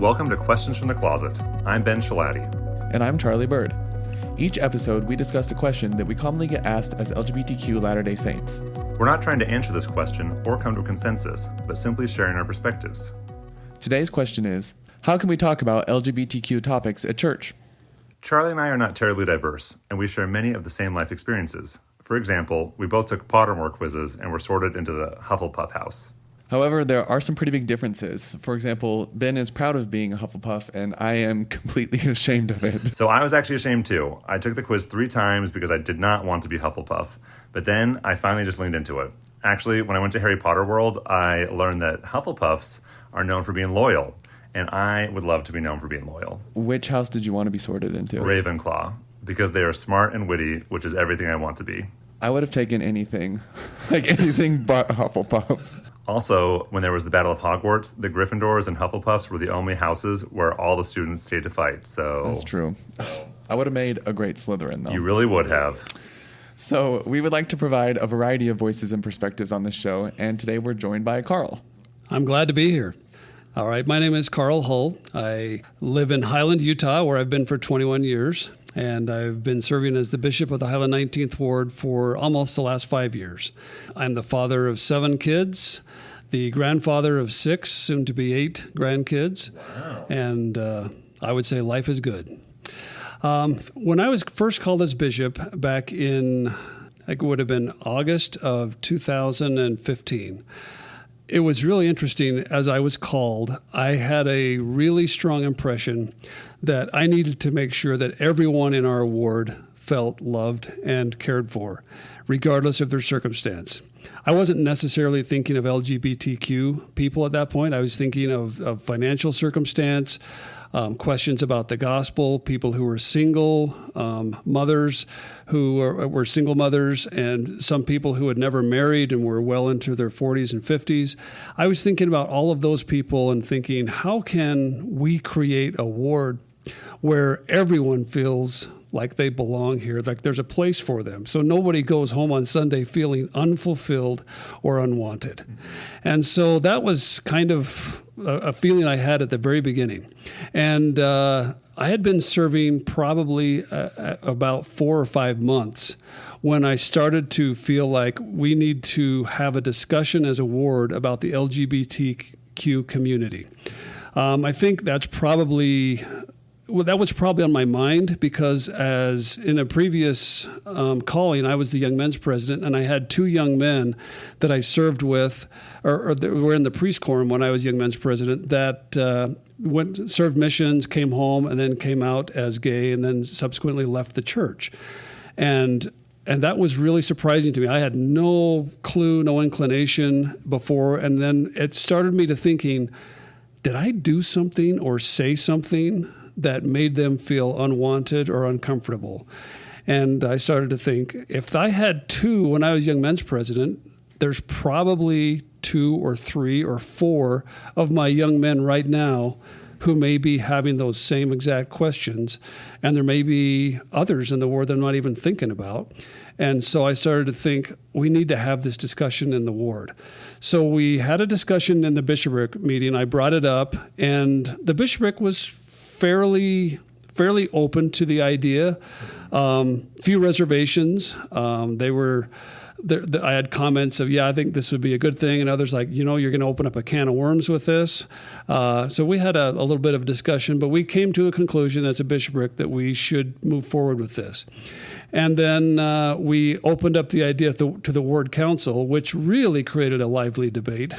Welcome to Questions from the Closet. I'm Ben Shalati. And I'm Charlie Bird. Each episode, we discussed a question that we commonly get asked as LGBTQ Latter-day Saints. We're not trying to answer this question or come to a consensus, but simply sharing our perspectives. Today's question is, how can we talk about LGBTQ topics at church? Charlie and I are not terribly diverse, and we share many of the same life experiences. For example, we both took Pottermore quizzes and were sorted into the Hufflepuff house. However, there are some pretty big differences. For example, Ben is proud of being a Hufflepuff, and I am completely ashamed of it. So I was actually ashamed too. I took the quiz 3 times because I did not want to be Hufflepuff, but then I finally just leaned into it. Actually, when I went to Harry Potter World, I learned that Hufflepuffs are known for being loyal, and I would love to be known for being loyal. Which house did you want to be sorted into? Ravenclaw, because they are smart and witty, which is everything I want to be. I would have taken anything, like anything but Hufflepuff. Also, when there was the Battle of Hogwarts, the Gryffindors and Hufflepuffs were the only houses where all the students stayed to fight, so... That's true. I would have made a great Slytherin, though. You really would have. So, we would like to provide a variety of voices and perspectives on this show, and today we're joined by Carl. I'm glad to be here. All right, my name is Carl Hull. I live in Highland, Utah, where I've been for 21 years, and I've been serving as the bishop of the Highland 19th Ward for almost the last 5 years. I'm the father of 7 kids, the grandfather of 6, soon to be 8 grandkids. Wow. And I would say life is good. When I was first called as bishop back in, I think it would have been August of 2015, it was really interesting. As I was called, I had a really strong impression that I needed to make sure that everyone in our ward felt loved and cared for, regardless of their circumstance. I wasn't necessarily thinking of LGBTQ people at that point. I was thinking of financial circumstance, questions about the gospel, people who were single, mothers who were single mothers, and some people who had never married and were well into their 40s and 50s. I was thinking about all of those people and thinking, how can we create a ward where everyone feels like they belong here, like there's a place for them. So nobody goes home on Sunday feeling unfulfilled or unwanted. Mm-hmm. And so that was kind of a feeling I had at the very beginning. And I had been serving probably about 4 or 5 months when I started to feel like we need to have a discussion as a ward about the LGBTQ community. I think that's probably... Well, that was probably on my mind because as in a previous calling, I was the young men's president, and I had 2 young men that I served with, or that were in the priest quorum when I was young men's president, that served missions, came home, and then came out as gay, and then subsequently left the church. And that was really surprising to me. I had no clue, no inclination before, and then it started me to thinking, did I do something or say something that made them feel unwanted or uncomfortable? And I started to think, if I had 2 when I was young men's president, there's probably 2 or 3 or 4 of my young men right now who may be having those same exact questions. And there may be others in the ward that I'm not even thinking about. And so I started to think, we need to have this discussion in the ward. So we had a discussion in the bishopric meeting. I brought it up, and the bishopric was fairly open to the idea. Few reservations. They were. I had comments of, I think this would be a good thing, and others like, you're going to open up a can of worms with this. So we had a little bit of a discussion, but we came to a conclusion as a bishopric that we should move forward with this. And then we opened up the idea to the ward council, which really created a lively debate.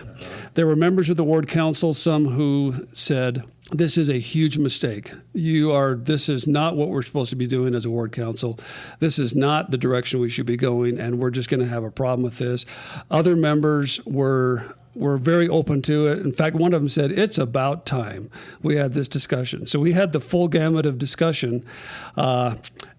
There were members of the ward council, some who said, this is a huge mistake. This is not what we're supposed to be doing as a ward council. This is not the direction we should be going, and we're just going to have a problem with this. Other members were very open to it. In fact, one of them said, it's about time we had this discussion. So we had the full gamut of discussion.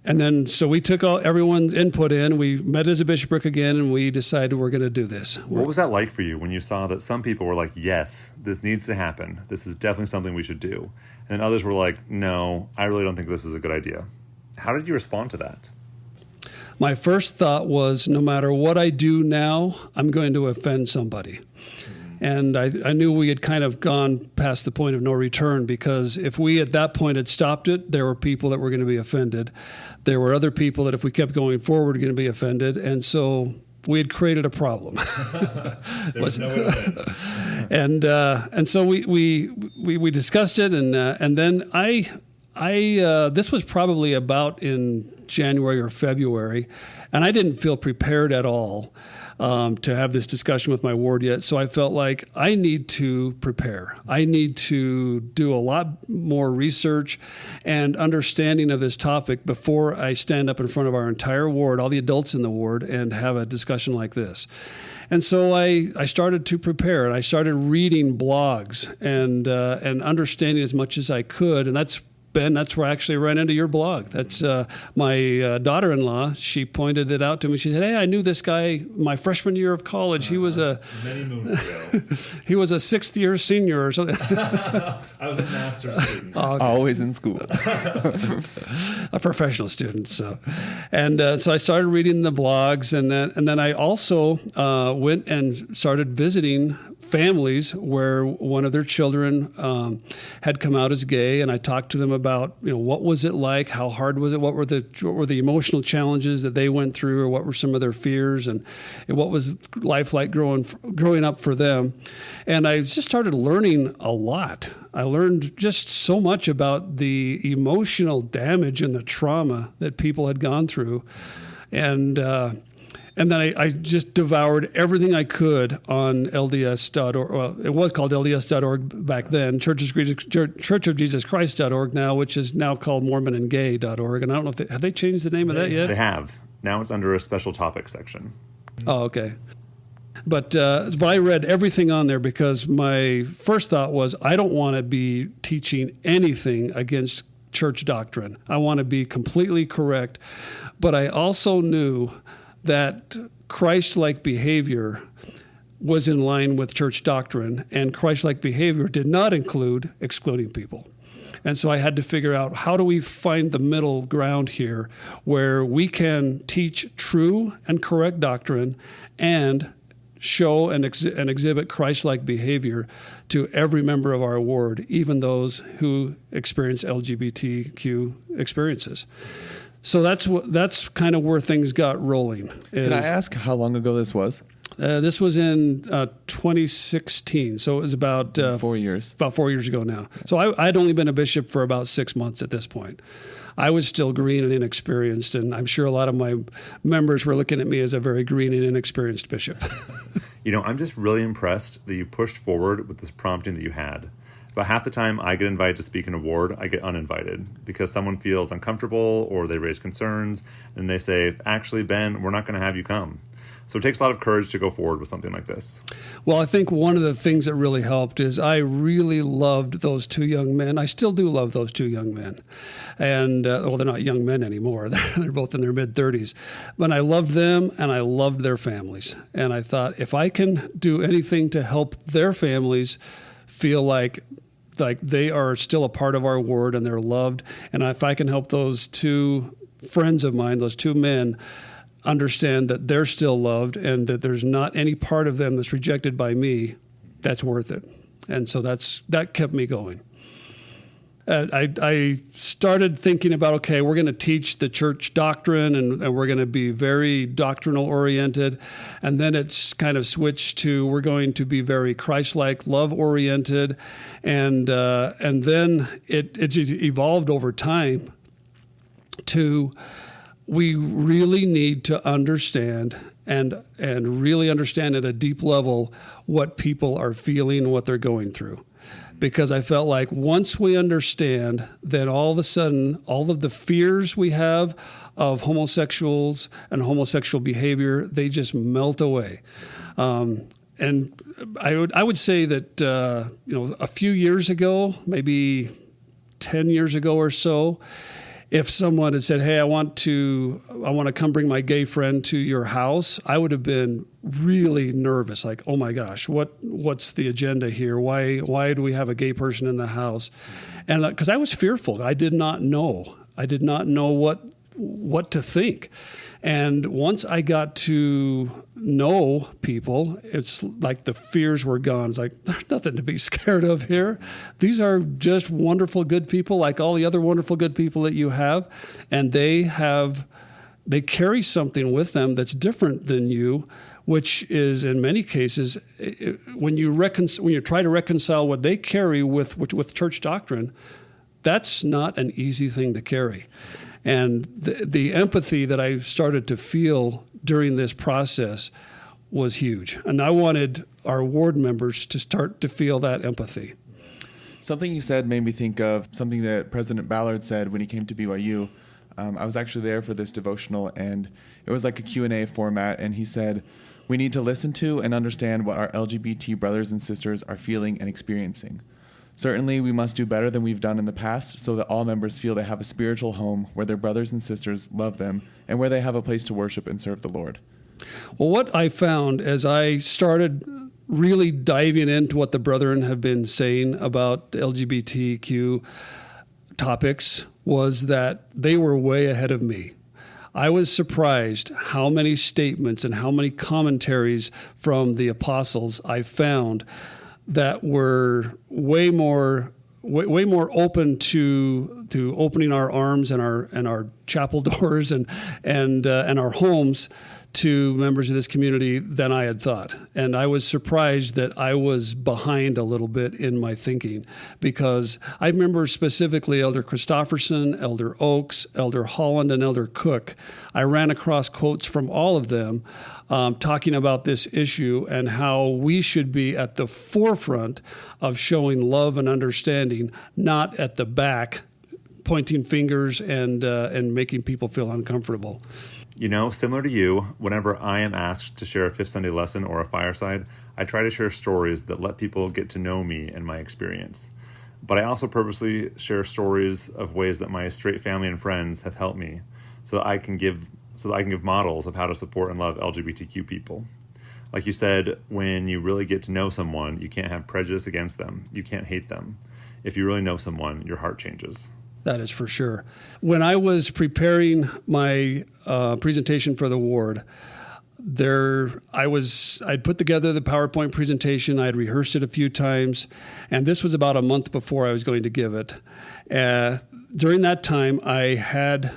And then, so we took everyone's input in. We met as a bishopric again, and we decided we're going to do this. What was that like for you when you saw that some people were like, yes, this needs to happen. This is definitely something we should do. And then others were like, no, I really don't think this is a good idea. How did you respond to that? My first thought was, no matter what I do now, I'm going to offend somebody. And I knew we had kind of gone past the point of no return, because if we at that point had stopped it, there were people that were going to be offended. There were other people that if we kept going forward were going to be offended. And so we had created a problem. There was no way to win. And so we discussed it, and then I this was probably about in January or February, and I didn't feel prepared at all to have this discussion with my ward yet. So I felt like I need to prepare. I need to do a lot more research and understanding of this topic before I stand up in front of our entire ward, all the adults in the ward, and have a discussion like this. And so I started to prepare, and I started reading blogs and understanding as much as I could. And that's where I actually ran into your blog. That's my daughter-in-law. She pointed it out to me. She said, "Hey, I knew this guy my freshman year of college. He was many moons ago. He was a sixth-year senior or something." I was a master's student. Oh, okay. Always in school. A professional student. So I started reading the blogs, and then I also went and started visiting families where one of their children had come out as gay, and I talked to them about, what was it like, how hard was it, what were the emotional challenges that they went through, or what were some of their fears, and what was life like growing up for them. And I just started learning a lot. I learned just so much about the emotional damage and the trauma that people had gone through, and then I just devoured everything I could on LDS.org. Well, it was called LDS.org back then, Church of Jesus Christ.org now, which is now called MormonandGay.org. And I don't know if have they changed the name of that yet? They have. Now it's under a special topic section. Oh, okay. But I read everything on there because my first thought was I don't want to be teaching anything against church doctrine. I want to be completely correct. But I also knew that Christ-like behavior was in line with church doctrine, and Christ-like behavior did not include excluding people. And so I had to figure out, how do we find the middle ground here where we can teach true and correct doctrine and show and exhibit Christ-like behavior to every member of our ward, even those who experience LGBTQ experiences. So that's kind of where things got rolling. Can I ask how long ago this was? This was in 2016, so it was about 4 years. About 4 years ago now. So I'd only been a bishop for about 6 months at this point. I was still green and inexperienced, and I'm sure a lot of my members were looking at me as a very green and inexperienced bishop. I'm just really impressed that you pushed forward with this prompting that you had. About half the time I get invited to speak in a ward, I get uninvited because someone feels uncomfortable or they raise concerns and they say, "Actually, Ben, we're not going to have you come." So it takes a lot of courage to go forward with something like this. Well, I think one of the things that really helped is I really loved those two young men. I still do love those two young men. And, they're not young men anymore. They're both in their mid-30s. But I loved them, and I loved their families. And I thought, if I can do anything to help their families feel like they are still a part of our ward and they're loved, and if I can help those two friends of mine, those two men, understand that they're still loved and that there's not any part of them that's rejected by me, that's worth it. And so that kept me going. I started thinking about, okay, we're going to teach the church doctrine and we're going to be very doctrinal oriented. And then it's kind of switched to we're going to be very Christ-like, love oriented. And then it just evolved over time to we really need to understand and really understand at a deep level what people are feeling, what they're going through. Because I felt like once we understand, then all of a sudden, all of the fears we have of homosexuals and homosexual behavior, they just melt away. And I would say that a few years ago, maybe 10 years ago or so, if someone had said, "Hey, I want to come bring my gay friend to your house," I would have been really nervous. Like, oh my gosh, what's the agenda here? Why do we have a gay person in the house? And because I was fearful, I did not know what what to think. And once I got to know people, it's like the fears were gone. It's like, there's nothing to be scared of here. These are just wonderful, good people, like all the other wonderful, good people that you have. And they carry something with them that's different than you, which is in many cases, when you try to reconcile what they carry with church doctrine, that's not an easy thing to carry. And the empathy that I started to feel during this process was huge. And I wanted our ward members to start to feel that empathy. Something you said made me think of something that President Ballard said when he came to BYU. I was actually there for this devotional, and it was like a Q&A format, and he said, we need to listen to and understand what our LGBT brothers and sisters are feeling and experiencing. Certainly, we must do better than we've done in the past so that all members feel they have a spiritual home where their brothers and sisters love them and where they have a place to worship and serve the Lord. Well, what I found as I started really diving into what the brethren have been saying about LGBTQ topics was that they were way ahead of me. I was surprised how many statements and how many commentaries from the apostles I found that were way more open to opening our arms and our chapel doors and our homes to members of this community than I had thought. And I was surprised that I was behind a little bit in my thinking, because I remember specifically Elder Christofferson, Elder Oakes, Elder Holland, and Elder Cook. I ran across quotes from all of them talking about this issue and how we should be at the forefront of showing love and understanding, not at the back, pointing fingers and making people feel uncomfortable. You know, similar to you, whenever I am asked to share a Fifth Sunday lesson or a fireside, I try to share stories that let people get to know me and my experience. But I also purposely share stories of ways that my straight family and friends have helped me, so that I can give models of how to support and love LGBTQ people. Like you said, when you really get to know someone, you can't have prejudice against them. You can't hate them. If you really know someone, your heart changes. That is for sure. When I was preparing my presentation for the ward, I'd put together the PowerPoint presentation. I had rehearsed it a few times, and this was about a month before I was going to give it. During that time, I had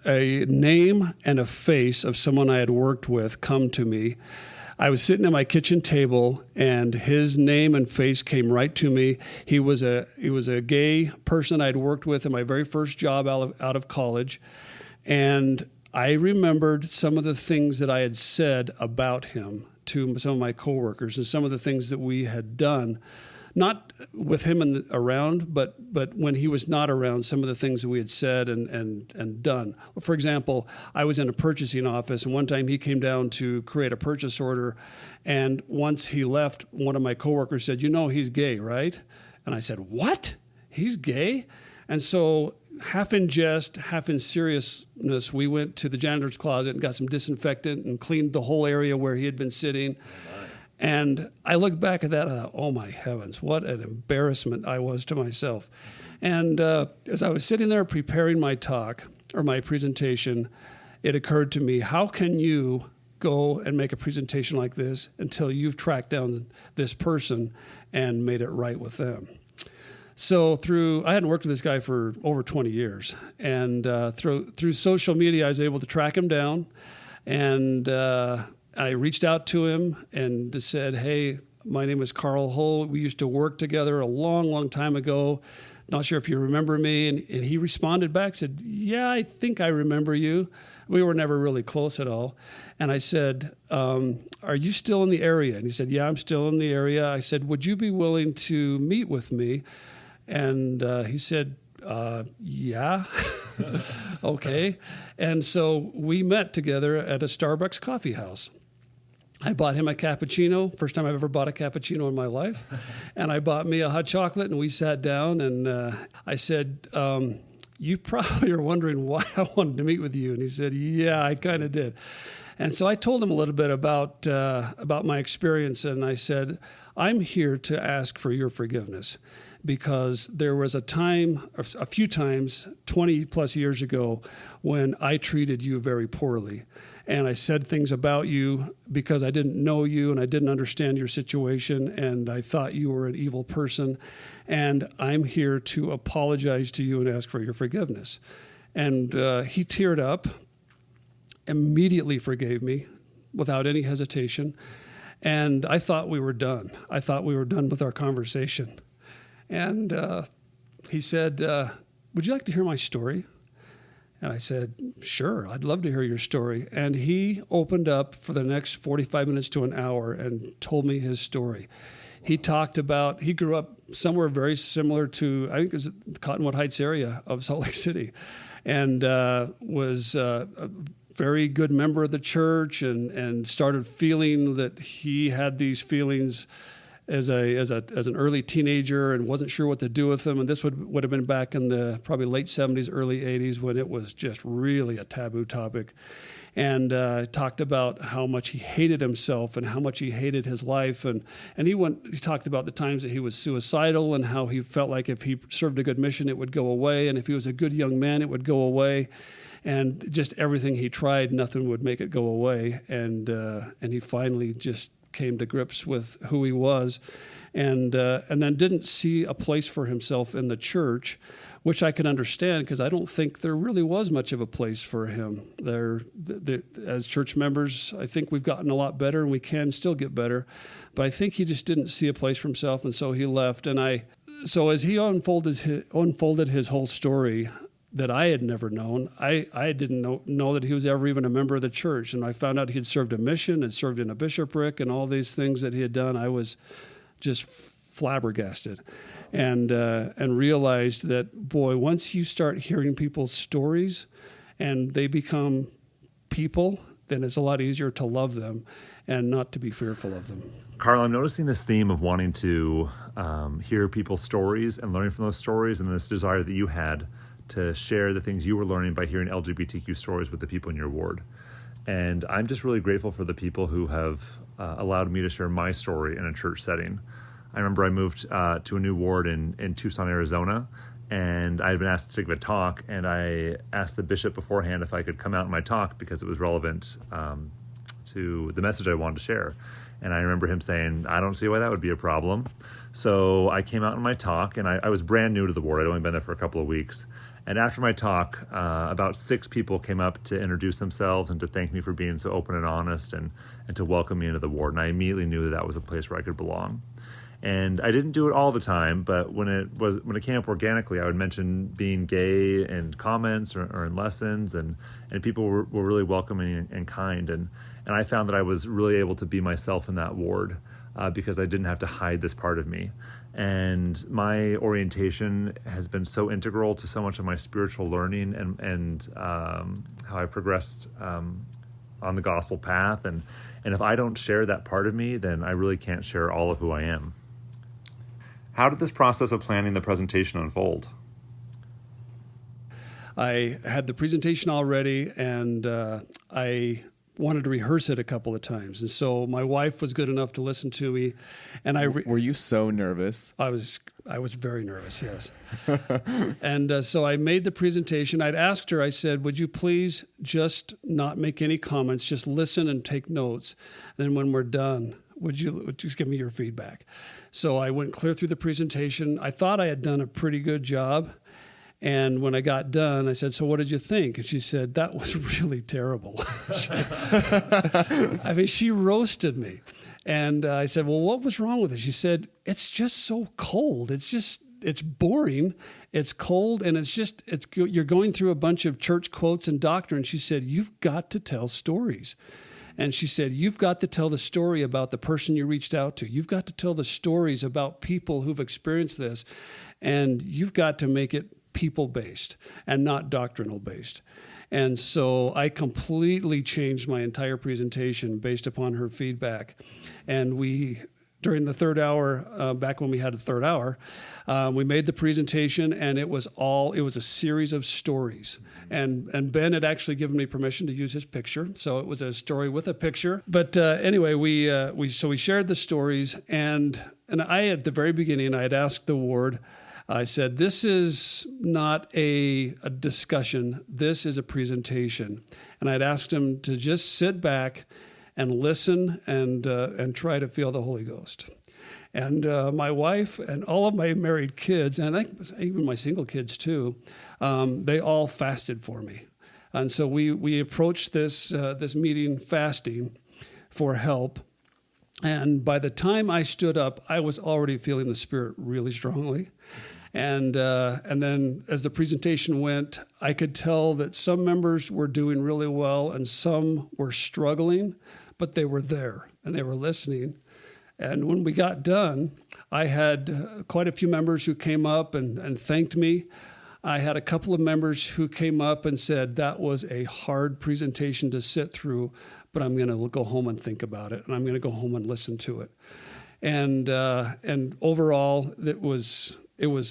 a name and a face of someone I had worked with come to me. I was sitting at my kitchen table, and his name and face came right to me. He was a gay person I'd worked with in my very first job out of college, and I remembered some of the things that I had said about him to some of my coworkers and some of the things that we had done, not with him around, but when he was not around, some of the things that we had said and done. For example, I was in a purchasing office, and one time he came down to create a purchase order, and once he left, one of my coworkers said, "You know he's gay, right?" And I said, "What? He's gay?" And so, half in jest, half in seriousness, we went to the janitor's closet and got some disinfectant and cleaned the whole area where he had been sitting. And I look back at that and I thought, oh my heavens, what an embarrassment I was to myself. And as I was sitting there preparing my talk or my presentation, it occurred to me, how can you go and make a presentation like this until you've tracked down this person and made it right with them? So I hadn't worked with this guy for over 20 years. And through social media, I was able to track him down. And I reached out to him and said, "Hey, my name is Carl Hull. We used to work together a long, long time ago. Not sure if you remember me." And he responded back, said, "Yeah, I think I remember you." We were never really close at all. And I said, "Are you still in the area?" And he said, "Yeah, I'm still in the area." I said, "Would you be willing to meet with me?" And he said, "Yeah." Okay. And so we met together at a Starbucks coffee house. I bought him a cappuccino, first time I've ever bought a cappuccino in my life. And I bought me a hot chocolate, and we sat down, and I said, "You probably are wondering why I wanted to meet with you." And he said, "Yeah, I kind of did." And so I told him a little bit about my experience, and I said, "I'm here to ask for your forgiveness, because there was a time, a few times, 20 plus years ago, when I treated you very poorly. And I said things about you because I didn't know you and I didn't understand your situation, and I thought you were an evil person. And I'm here to apologize to you and ask for your forgiveness. And he teared up, immediately forgave me without any hesitation. And I thought we were done. I thought we were done with our conversation. And he said, would you like to hear my story? And I said, sure, I'd love to hear your story. And he opened up for the next 45 minutes to an hour and told me his story. He talked about, he grew up somewhere very similar to, I think it was the Cottonwood Heights area of Salt Lake City, and was a very good member of the church, and started feeling that he had these feelings as an early teenager and wasn't sure what to do with them. And this would have been back in the probably late 70s, early 80s, when it was just really a taboo topic. And talked about how much he hated himself and how much he hated his life. And he talked about the times that he was suicidal and how he felt like if he served a good mission, it would go away. And if he was a good young man, it would go away. And just everything he tried, nothing would make it go away. And he finally just came to grips with who he was, and then didn't see a place for himself in the church, which I can understand, because I don't think there really was much of a place for him there. As church members, I think we've gotten a lot better, and we can still get better, but I think he just didn't see a place for himself, and so he left. So as he unfolded his whole story that I had never known, I didn't know that he was ever even a member of the church. And I found out he had served a mission and served in a bishopric and all these things that he had done. I was just flabbergasted, and realized that, boy, once you start hearing people's stories and they become people, then it's a lot easier to love them and not to be fearful of them. Carl, I'm noticing this theme of wanting to hear people's stories and learning from those stories, and this desire that you had to share the things you were learning by hearing LGBTQ stories with the people in your ward. And I'm just really grateful for the people who have allowed me to share my story in a church setting. I remember I moved to a new ward in Tucson, Arizona, and I had been asked to give a talk, and I asked the bishop beforehand if I could come out in my talk because it was relevant to the message I wanted to share. And I remember him saying, I don't see why that would be a problem. So I came out in my talk, and I was brand new to the ward. I'd only been there for a couple of weeks. And after my talk, about 6 people came up to introduce themselves and to thank me for being so open and honest, and to welcome me into the ward. And I immediately knew that was a place where I could belong. And I didn't do it all the time, but when it came up organically, I would mention being gay in comments or in lessons, and people were really welcoming and kind. And I found that I was really able to be myself in that ward because I didn't have to hide this part of me. And my orientation has been so integral to so much of my spiritual learning and how I progressed on the gospel path. And if I don't share that part of me, then I really can't share all of who I am. How did this process of planning the presentation unfold? I had the presentation already, and I wanted to rehearse it a couple of times. And so my wife was good enough to listen to me. And Were you so nervous? I was very nervous, yes. And so I made the presentation. I'd asked her, I said, would you please just not make any comments, just listen and take notes. And then when we're done, would you just give me your feedback? So I went clear through the presentation. I thought I had done a pretty good job. And when I got done, I said, so what did you think? And she said, that was really terrible. I mean, she roasted me. And I said, well, what was wrong with it? She said, it's just so cold. It's boring. It's cold. And you're going through a bunch of church quotes and doctrine. She said, you've got to tell stories. And she said, you've got to tell the story about the person you reached out to. You've got to tell the stories about people who've experienced this. And you've got to make it people-based and not doctrinal-based. And so I completely changed my entire presentation based upon her feedback. And we during the third hour, back when we had a third hour, we made the presentation, and it was a series of stories. And Ben had actually given me permission to use his picture, so it was a story with a picture. But anyway, we shared the stories, and I, at the very beginning, I had asked the ward, I said, this is not a discussion, this is a presentation. And I'd asked him to just sit back and listen and try to feel the Holy Ghost. And my wife and all of my married kids, and I think even my single kids too, they all fasted for me. And so we approached this meeting fasting for help. And by the time I stood up, I was already feeling the Spirit really strongly. And then as the presentation went, I could tell that some members were doing really well and some were struggling, but they were there and they were listening. And when we got done, I had quite a few members who came up and thanked me. I had a couple of members who came up and said, that was a hard presentation to sit through, but I'm going to go home and think about it, and I'm going to go home and listen to it. And overall, it was,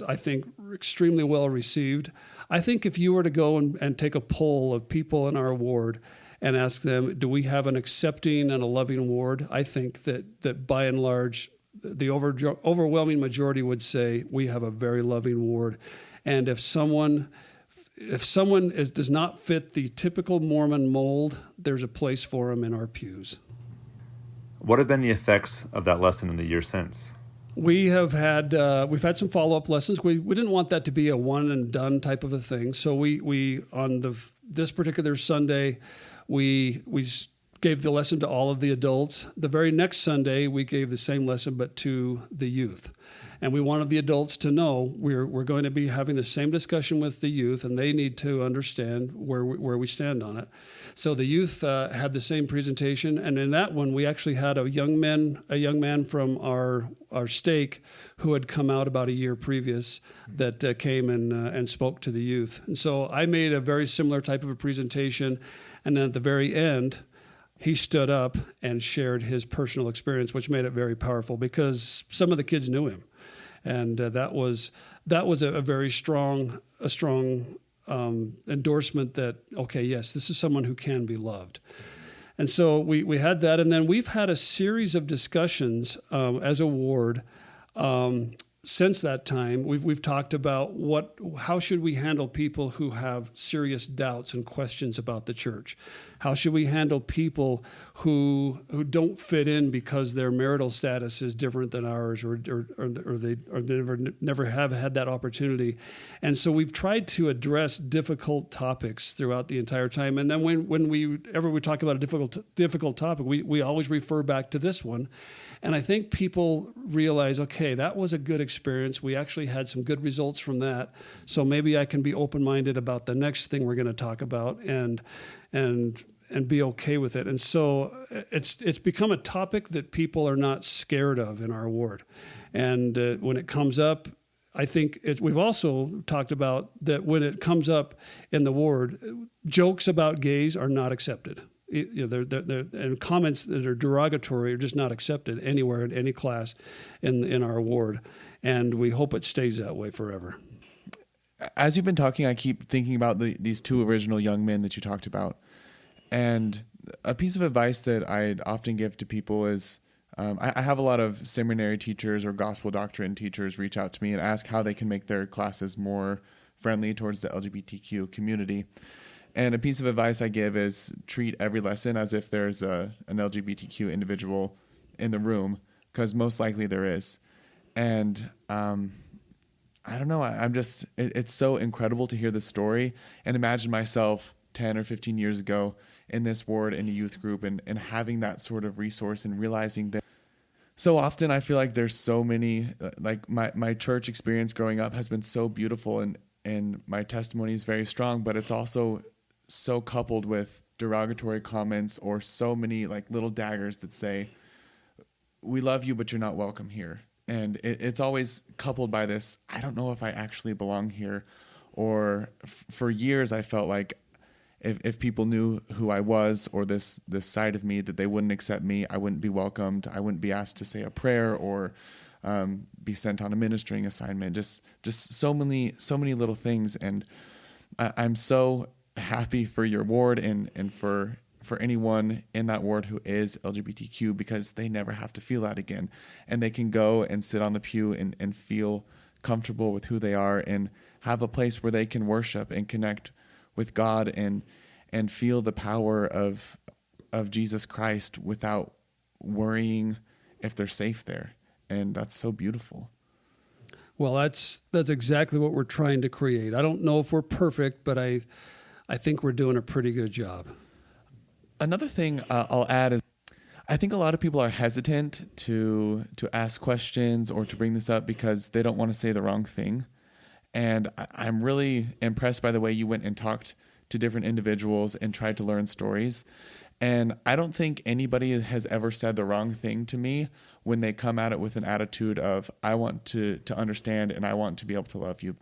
I think, extremely well received. I think if you were to go and take a poll of people in our ward and ask them, do we have an accepting and a loving ward? I think that by and large, the overwhelming majority would say we have a very loving ward. And if someone does not fit the typical Mormon mold, there's a place for them in our pews. What have been the effects of that lesson in the year since? We've had some follow-up lessons. We didn't want that to be a one and done type of a thing. So we on this particular Sunday, we gave the lesson to all of the adults. The very next Sunday, we gave the same lesson, but to the youth. And we wanted the adults to know we're going to be having the same discussion with the youth, and they need to understand where we stand on it. So the youth had the same presentation, and in that one, we actually had a young man from our stake who had come out about a year previous that came and spoke to the youth. And so I made a very similar type of a presentation, and then at the very end, he stood up and shared his personal experience, which made it very powerful because some of the kids knew him. And that was a very strong endorsement that, okay, yes, this is someone who can be loved. And so we had that, and then we've had a series of discussions as a ward since that time. We've talked about how should we handle people who have serious doubts and questions about the church. How should we handle people who don't fit in because their marital status is different than ours, or they never have had that opportunity? And so we've tried to address difficult topics throughout the entire time. And then whenever we talk about a difficult topic, we always refer back to this one. And I think people realize, okay, that was a good experience. We actually had some good results from that. So maybe I can be open-minded about the next thing we're going to talk about and be okay with it. And so it's become a topic that people are not scared of in our ward. And when it comes up, I think we've also talked about that when it comes up in the ward, jokes about gays are not accepted. And comments that are derogatory are just not accepted anywhere in any class in our ward. And we hope it stays that way forever. As you've been talking, I keep thinking about these two original young men that you talked about. And a piece of advice that I'd often give to people is, I have a lot of seminary teachers or gospel doctrine teachers reach out to me and ask how they can make their classes more friendly towards the LGBTQ community. And a piece of advice I give is treat every lesson as if there's an LGBTQ individual in the room, because most likely there is. And I don't know, it's so incredible to hear the story and imagine myself 10 or 15 years ago in this ward in a youth group and having that sort of resource and realizing that so often I feel like there's so many, like my church experience growing up has been so beautiful and my testimony is very strong, but it's also so coupled with derogatory comments or so many like little daggers that say, we love you, but you're not welcome here. And it's always coupled by this, I don't know if I actually belong here. Or for years I felt like if people knew who I was or this side of me, that they wouldn't accept me. I wouldn't be welcomed. I wouldn't be asked to say a prayer or be sent on a ministering assignment. Just so many little things. And I'm so happy for your ward and for anyone in that ward who is LGBTQ, because they never have to feel that again. And they can go and sit on the pew and feel comfortable with who they are and have a place where they can worship and connect with God and feel the power of Jesus Christ without worrying if they're safe there. And that's so beautiful. Well, that's exactly what we're trying to create. I don't know if we're perfect, but I think we're doing a pretty good job. Another thing I'll add is I think a lot of people are hesitant to ask questions or to bring this up because they don't want to say the wrong thing. And I'm really impressed by the way you went and talked to different individuals and tried to learn stories. And I don't think anybody has ever said the wrong thing to me when they come at it with an attitude of, I want to understand and I want to be able to love you.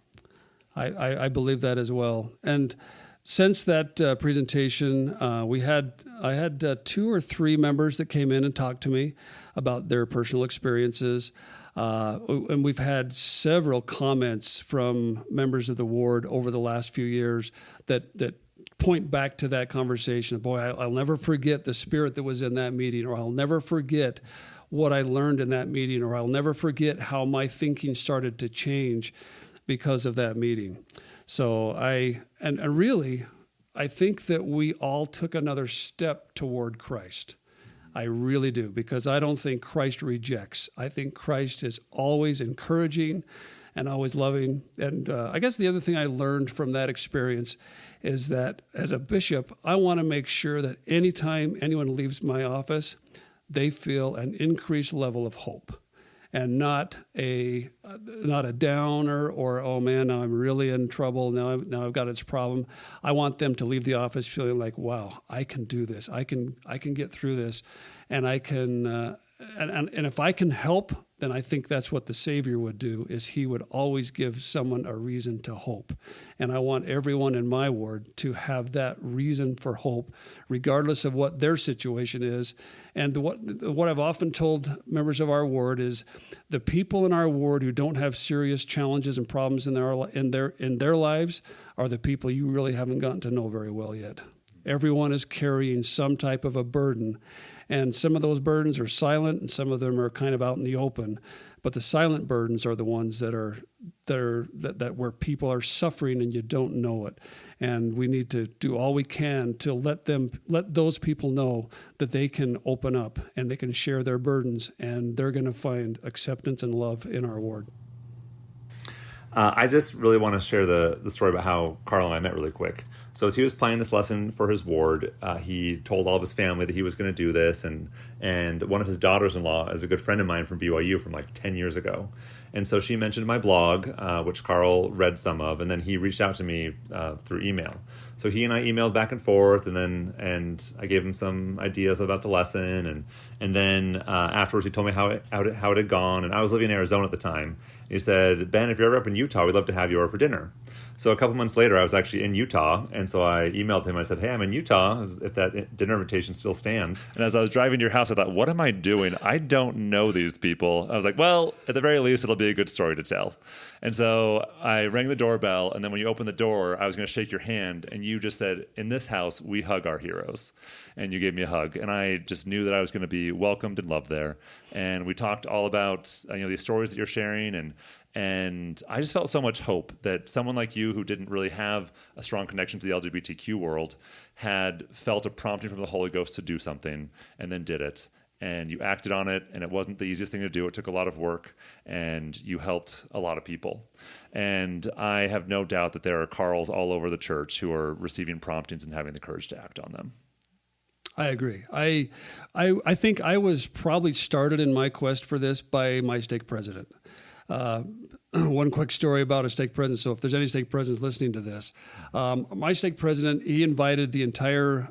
I believe that as well. And since that presentation, I had 2 or 3 members that came in and talked to me about their personal experiences. And we've had several comments from members of the ward over the last few years that point back to that conversation. Boy, I'll never forget the spirit that was in that meeting, or I'll never forget what I learned in that meeting, or I'll never forget how my thinking started to change because of that meeting. So I think that we all took another step toward Christ. I really do, because I don't think Christ rejects. I think Christ is always encouraging and always loving. And I guess the other thing I learned from that experience is that as a bishop, I want to make sure that anytime anyone leaves my office, they feel an increased level of hope, and not a downer or, oh man, now I'm really in trouble. Now I've got this problem. I want them to leave the office feeling like, wow, I can do this. I can get through this, and I can. And if I can help, then I think that's what the Savior would do, is he would always give someone a reason to hope. And I want everyone in my ward to have that reason for hope, regardless of what their situation is. And what I've often told members of our ward is the people in our ward who don't have serious challenges and problems in their lives are the people you really haven't gotten to know very well yet. Everyone is carrying some type of a burden. And some of those burdens are silent, and some of them are kind of out in the open. But the silent burdens are the ones that where people are suffering and you don't know it. And we need to do all we can to let those people know that they can open up and they can share their burdens, and they're going to find acceptance and love in our ward. I just really want to share the story about how Carl and I met really quick. So as he was planning this lesson for his ward, he told all of his family that he was going to do this, and one of his daughters-in-law is a good friend of mine from BYU from like 10 years ago. And so she mentioned my blog, which Carl read some of, and then he reached out to me through email. So he and I emailed back and forth, and I gave him some ideas about the lesson, and then afterwards he told me how it had gone. And I was living in Arizona at the time. He said, Ben, if you're ever up in Utah, we'd love to have you over for dinner. So a couple months later, I was actually in Utah, and so I emailed him. I said, hey, I'm in Utah, if that dinner invitation still stands. And as I was driving to your house, I thought, what am I doing? I don't know these people. I was like, well, at the very least, it'll be a good story to tell. And so I rang the doorbell, and then when you opened the door, I was going to shake your hand, and you just said, in this house, we hug our heroes. And you gave me a hug, and I just knew that I was going to be welcomed and loved there. And we talked all about these stories that you're sharing, and I just felt so much hope that someone like you, who didn't really have a strong connection to the LGBTQ world, had felt a prompting from the Holy Ghost to do something and then did it. And you acted on it, and it wasn't the easiest thing to do. It took a lot of work, and you helped a lot of people. And I have no doubt that there are Carls all over the church who are receiving promptings and having the courage to act on them. I agree. I think I was probably started in my quest for this by my stake president. One quick story about a stake president. So if there's any stake presidents listening to this, my stake president, he invited the entire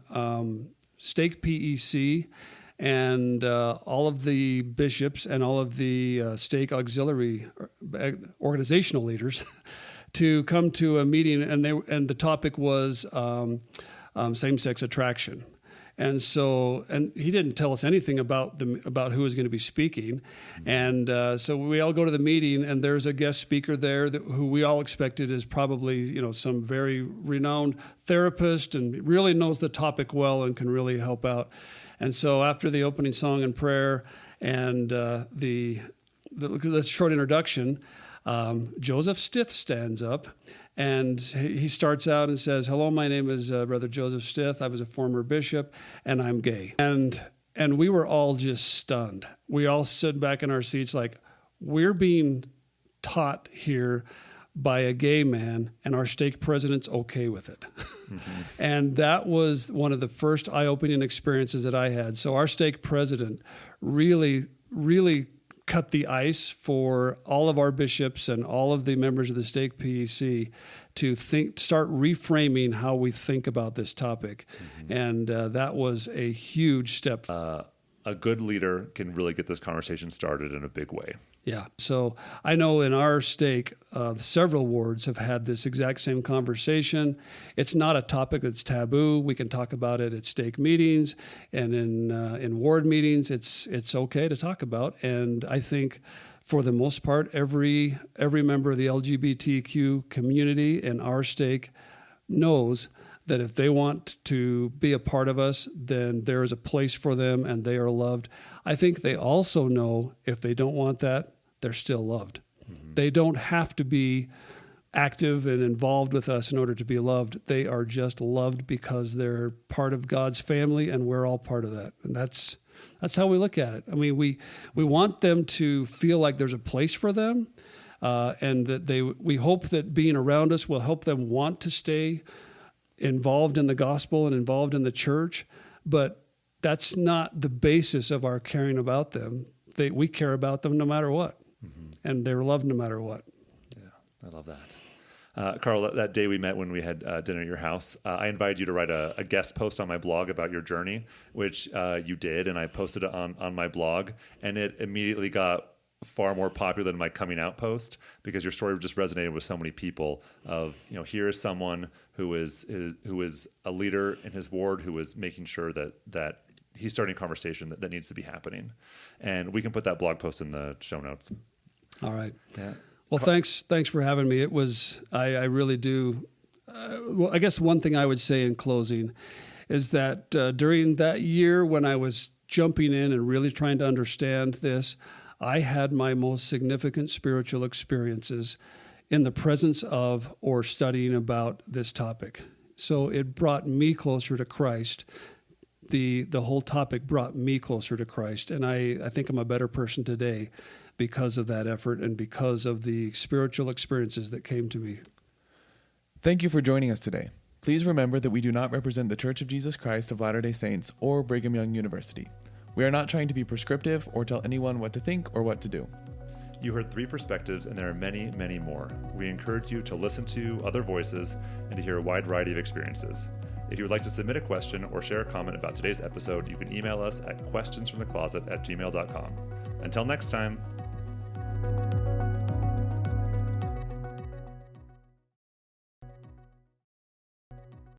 stake PEC and all of the bishops and all of the stake auxiliary organizational leaders to come to a meeting, and the topic was same-sex attraction. And so, and he didn't tell us anything about who was going to be speaking. And so we all go to the meeting, and there's a guest speaker there who we all expected is probably, some very renowned therapist and really knows the topic well and can really help out. And so after the opening song and prayer and the short introduction, Joseph Stith stands up. And he starts out and says, "Hello, my name is Brother Joseph Stith. I was a former bishop, and I'm gay." And we were all just stunned. We all stood back in our seats like, we're being taught here by a gay man, and our stake president's okay with it. Mm-hmm. And that was one of the first eye-opening experiences that I had. So our stake president really, really cut the ice for all of our bishops and all of the members of the stake PEC to start reframing how we think about this topic. Mm-hmm. And that was a huge step. A good leader can really get this conversation started in a big way. Yeah. So I know in our stake, several wards have had this exact same conversation. It's not a topic that's taboo. We can talk about it at stake meetings and in ward meetings. It's okay to talk about. And I think for the most part, every member of the LGBTQ community in our stake knows that if they want to be a part of us, then there is a place for them and they are loved. I think they also know if they don't want that, they're still loved. Mm-hmm. They don't have to be active and involved with us in order to be loved. They are just loved because they're part of God's family and we're all part of that. And that's how we look at it. I mean, we want them to feel like there's a place for them, and that we hope that being around us will help them want to stay involved in the gospel and involved in the church, but that's not the basis of our caring about them. We care about them no matter what, mm-hmm. and they're loved no matter what. Yeah, I love that. Carl, that day we met when we had dinner at your house, I invited you to write a guest post on my blog about your journey, which you did, and I posted it on my blog, and it immediately got far more popular than my coming out post because your story just resonated with so many people of, here is someone who is a leader in his ward who is making sure that he's starting a conversation that needs to be happening. And we can put that blog post in the show notes. All right. Yeah. Well, thanks for having me. It was, I really do. Well, I guess one thing I would say in closing is that during that year when I was jumping in and really trying to understand this, I had my most significant spiritual experiences in the presence of or studying about this topic. So it brought me closer to Christ. The whole topic brought me closer to Christ. And I think I'm a better person today because of that effort and because of the spiritual experiences that came to me. Thank you for joining us today. Please remember that we do not represent the Church of Jesus Christ of Latter-day Saints or Brigham Young University. We are not trying to be prescriptive or tell anyone what to think or what to do. You heard 3 perspectives, and there are many, many more. We encourage you to listen to other voices and to hear a wide variety of experiences. If you would like to submit a question or share a comment about today's episode, you can email us at questionsfromthecloset@gmail.com. Until next time.